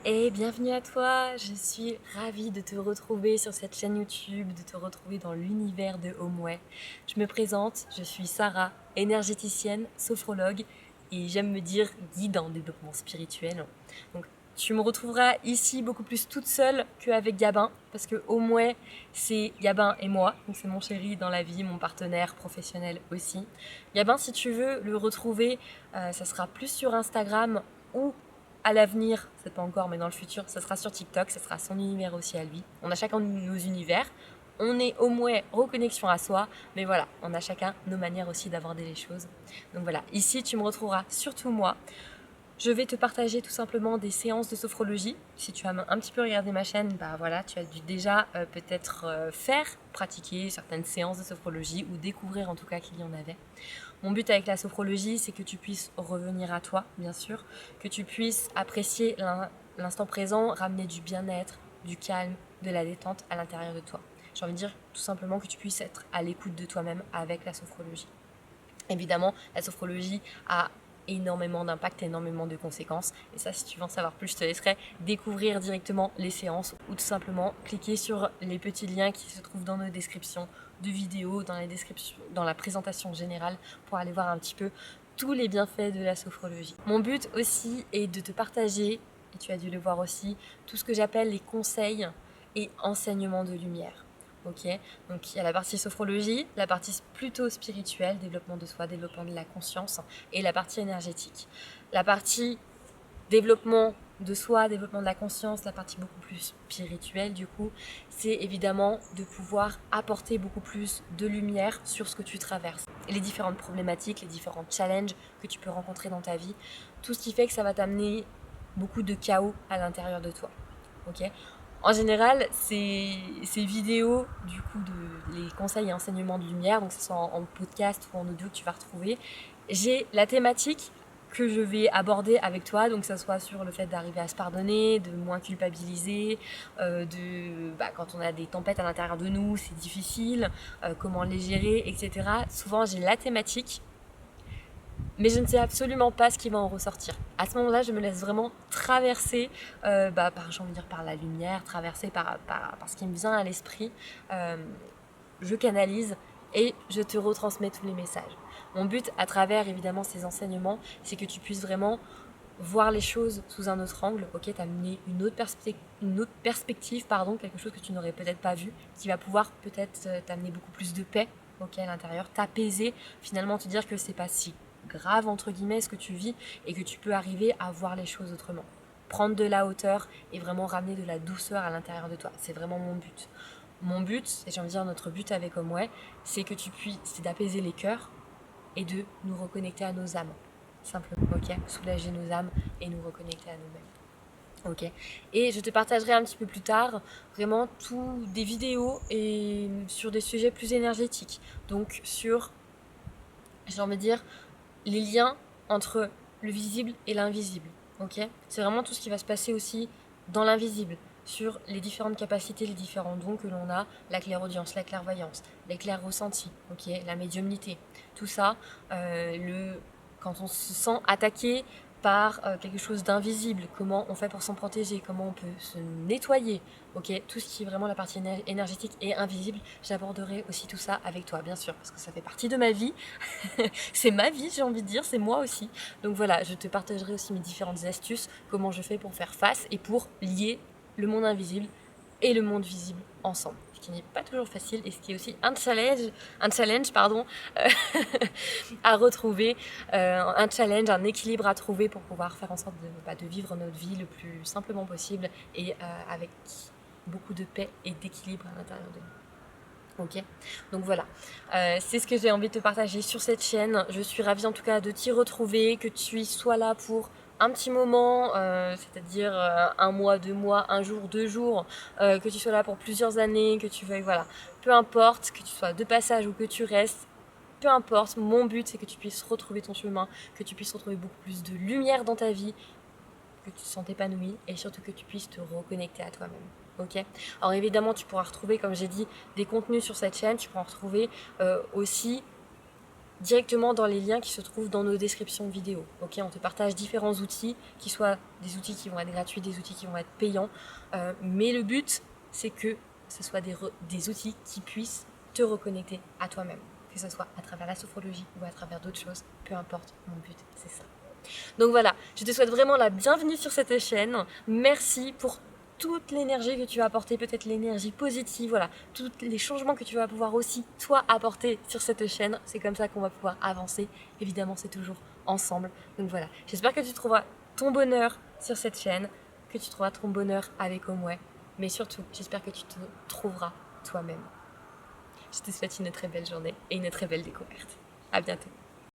Et bienvenue à toi, je suis ravie de te retrouver sur cette chaîne YouTube, de te retrouver dans l'univers de Homeway. Je me présente, je suis Sarah, énergéticienne, sophrologue et j'aime me dire guide en développement spirituel. Donc tu me retrouveras ici beaucoup plus toute seule qu'avec Gabin, parce que Homeway c'est Gabin et moi, donc c'est mon chéri dans la vie, mon partenaire professionnel aussi. Gabin, si tu veux le retrouver, ça sera plus sur Instagram ou à l'avenir, c'est pas encore, mais dans le futur, ça sera sur TikTok, ça sera son univers aussi à lui. On a chacun nos univers. On est au moins reconnexion à soi, mais voilà, on a chacun nos manières aussi d'aborder les choses. Donc voilà, ici tu me retrouveras surtout moi. Je vais te partager tout simplement des séances de sophrologie. Si tu as un petit peu regardé ma chaîne, bah voilà, tu as dû déjà peut-être pratiquer certaines séances de sophrologie ou découvrir en tout cas qu'il y en avait. Mon but avec la sophrologie, c'est que tu puisses revenir à toi, bien sûr, que tu puisses apprécier l'instant présent, ramener du bien-être, du calme, de la détente à l'intérieur de toi. J'ai envie de dire tout simplement que tu puisses être à l'écoute de toi-même avec la sophrologie. Évidemment, la sophrologie a énormément d'impact, énormément de conséquences. Et ça, si tu veux en savoir plus, je te laisserai découvrir directement les séances ou tout simplement cliquer sur les petits liens qui se trouvent dans nos descriptions de vidéos, dans les descriptions, dans la présentation générale pour aller voir un petit peu tous les bienfaits de la sophrologie. Mon but aussi est de te partager, et tu as dû le voir aussi, tout ce que j'appelle les conseils et enseignements de lumière. Ok, donc il y a la partie sophrologie, la partie plutôt spirituelle, développement de soi, développement de la conscience, et la partie énergétique. La partie développement de soi, développement de la conscience, la partie beaucoup plus spirituelle du coup, c'est évidemment de pouvoir apporter beaucoup plus de lumière sur ce que tu traverses. Et les différentes problématiques, les différents challenges que tu peux rencontrer dans ta vie, tout ce qui fait que ça va t'amener beaucoup de chaos à l'intérieur de toi. Ok, en général, ces vidéos, du coup, les conseils et enseignements de lumière, donc que ce soit en podcast ou en audio que tu vas retrouver, j'ai la thématique que je vais aborder avec toi, donc que ce soit sur le fait d'arriver à se pardonner, de moins culpabiliser, quand on a des tempêtes à l'intérieur de nous, c'est difficile, comment les gérer, etc. Souvent, j'ai la thématique mais je ne sais absolument pas ce qui va en ressortir. À ce moment-là, je me laisse vraiment traverser j'ai envie de dire par la lumière, traverser par ce qui me vient à l'esprit. Je canalise et je te retransmets tous les messages. Mon but, à travers évidemment ces enseignements, c'est que tu puisses vraiment voir les choses sous un autre angle, ok, t'amener une autre perspective, quelque chose que tu n'aurais peut-être pas vu, qui va pouvoir peut-être t'amener beaucoup plus de paix, ok, à l'intérieur, t'apaiser, finalement te dire que c'est pas si grave entre guillemets ce que tu vis et que tu peux arriver à voir les choses autrement. Prendre de la hauteur et vraiment ramener de la douceur à l'intérieur de toi. C'est vraiment mon but. Mon but, et j'ai envie de dire notre but avec Homeway, c'est que c'est d'apaiser les cœurs et de nous reconnecter à nos âmes. Simplement, ok, soulager nos âmes et nous reconnecter à nous-mêmes. Ok. Et je te partagerai un petit peu plus tard vraiment tout des vidéos et sur des sujets plus énergétiques. Donc sur, j'ai envie de dire, les liens entre le visible et l'invisible. Ok. C'est vraiment tout ce qui va se passer aussi dans l'invisible, sur les différentes capacités, les différents dons que l'on a, la clairaudience, la clairvoyance, les clairs ressentis, ok, la médiumnité, tout ça, quand on se sent attaqué par quelque chose d'invisible, comment on fait pour s'en protéger, comment on peut se nettoyer, ok, tout ce qui est vraiment la partie énergétique et invisible, j'aborderai aussi tout ça avec toi, bien sûr, parce que ça fait partie de ma vie, c'est ma vie, j'ai envie de dire, c'est moi aussi. Donc voilà, je te partagerai aussi mes différentes astuces, comment je fais pour faire face et pour lier le monde invisible et le monde visible ensemble. Ce qui n'est pas toujours facile et ce qui est aussi un challenge euh, à retrouver, un challenge, un équilibre à trouver pour pouvoir faire en sorte de vivre notre vie le plus simplement possible et avec beaucoup de paix et d'équilibre à l'intérieur de nous. Ok, donc voilà, c'est ce que j'ai envie de te partager sur cette chaîne. Je suis ravie en tout cas de t'y retrouver, que tu sois là pour un petit moment, c'est-à-dire un mois, 2 mois, un jour, 2 jours, que tu sois là pour plusieurs années, que tu veuilles, voilà, peu importe, que tu sois de passage ou que tu restes, peu importe, mon but c'est que tu puisses retrouver ton chemin, que tu puisses retrouver beaucoup plus de lumière dans ta vie, que tu te sens épanoui et surtout que tu puisses te reconnecter à toi-même. Ok. Alors évidemment, tu pourras retrouver, comme j'ai dit, des contenus sur cette chaîne. Tu pourras retrouver aussi directement dans les liens qui se trouvent dans nos descriptions vidéo. Ok, on te partage différents outils, qui soient des outils qui vont être gratuits, des outils qui vont être payants. Mais le but, c'est que ce soit des outils qui puissent te reconnecter à toi-même. Que ce soit à travers la sophrologie ou à travers d'autres choses, peu importe, mon but, c'est ça. Donc voilà, je te souhaite vraiment la bienvenue sur cette chaîne. Merci pour toute l'énergie que tu vas apporter, peut-être l'énergie positive, voilà, tous les changements que tu vas pouvoir aussi, toi, apporter sur cette chaîne. C'est comme ça qu'on va pouvoir avancer. Évidemment, c'est toujours ensemble. Donc voilà, j'espère que tu trouveras ton bonheur sur cette chaîne, que tu trouveras ton bonheur avec Omway. Mais surtout, j'espère que tu te trouveras toi-même. Je te souhaite une très belle journée et une très belle découverte. À bientôt.